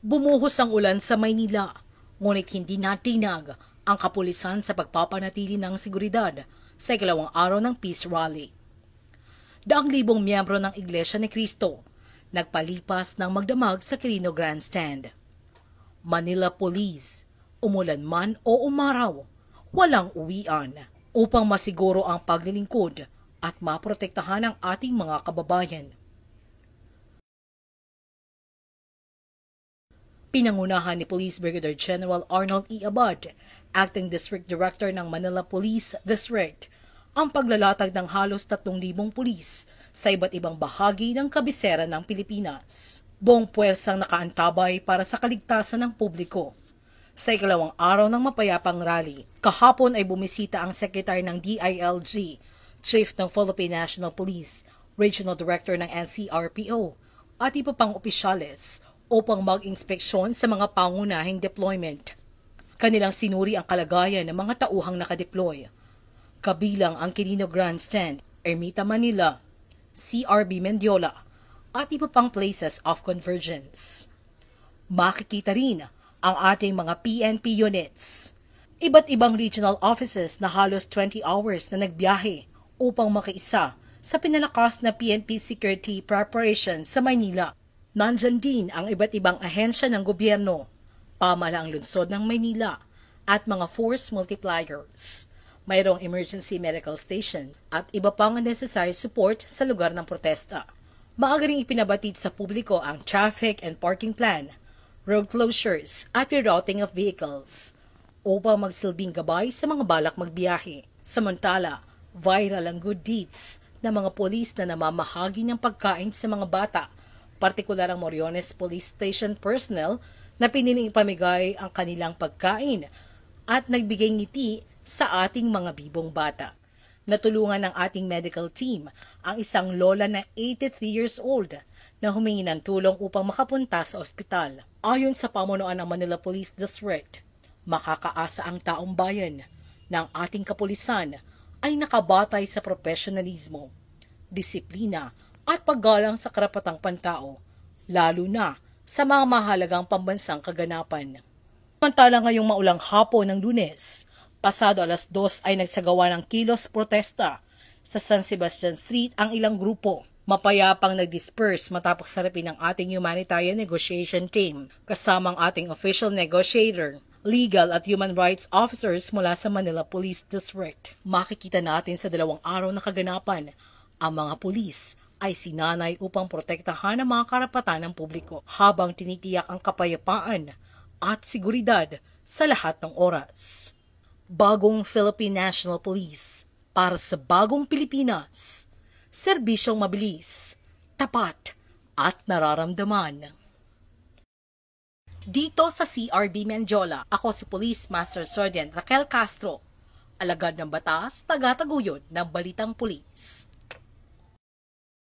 Bumuhos ang ulan sa Maynila, ngunit hindi natinag ang kapulisan sa pagpapanatili ng seguridad sa ikalawang araw ng Peace Rally. Daang libong miyembro ng Iglesia ni Cristo nagpalipas ng magdamag sa Quirino Grandstand. Manila Police, umulan man o umaraw, walang uwian upang masiguro ang paglilingkod at maprotektahan ang ating mga kababayan. Pinangunahan ni Police Brigadier General Arnold E. Abad, Acting District Director ng Manila Police District, ang paglalatag ng halos 3,000 pulis sa iba't ibang bahagi ng kabisera ng Pilipinas. Buong puwersang nakaantabay para sa kaligtasan ng publiko. Sa ikalawang araw ng mapayapang rally, kahapon ay bumisita ang Secretary ng DILG, Chief ng Philippine National Police, Regional Director ng NCRPO, at iba pang opisyales upang mag-inspeksyon sa mga pangunahing deployment. Kanilang sinuri ang kalagayan ng mga tauhang nakadeploy, kabilang ang Quirino Grandstand, Ermita Manila, CRB Mendiola, at iba pang places of convergence. Makikita rin ang ating mga PNP units, iba't ibang regional offices na halos 20 hours na nagbiyahe upang makiisa sa pinalakas na PNP security preparation sa Maynila. Nandyan din ang iba't ibang ahensya ng gobyerno, pamahalaang lungsod ng Maynila, at mga force multipliers. Mayroong emergency medical station at iba pang necessary support sa lugar ng protesta. Maaga ring ipinabatid sa publiko ang traffic and parking plan, road closures at rerouting of vehicles upang magsilbing gabay sa mga balak magbiyahe. Samantala, viral ang good deeds ng mga polis na namamahagi ng pagkain sa mga bata, partikular ang Moriones Police Station personnel na piniling ipamigay ang kanilang pagkain at nagbigay ngiti sa ating mga bibong bata. Natulungan ng ating medical team ang isang lola na 83 years old na humingi ng tulong upang makapunta sa ospital. Ayon sa pamunuan ng Manila Police District, makakaasa ang taong bayan ng ating kapulisan ay nakabatay sa profesionalismo, disiplina at paggalang sa karapatang pantao, lalo na sa mga mahalagang pambansang kaganapan. Samantala ngayong maulang hapon ng Lunes, pasado 2:00 ay nagsagawa ng kilos protesta sa San Sebastian Street ang ilang grupo. Mapayapang nag-disperse matapos harapin ng ating humanitarian negotiation team, kasamang ating official negotiator, legal at human rights officers mula sa Manila Police District. Makikita natin sa 2 araw na kaganapan, ang mga pulis ay sinanay upang protektahan ang mga karapatan ng publiko habang tinitiyak ang kapayapaan at seguridad sa lahat ng oras. Bagong Philippine National Police para sa bagong Pilipinas. Serbisyong mabilis, tapat at nararamdaman. Dito sa CRB Mendiola, ako si Police Master Sergeant Raquel Castro, alagad ng batas, taga-taguyod ng Balitang Pulis.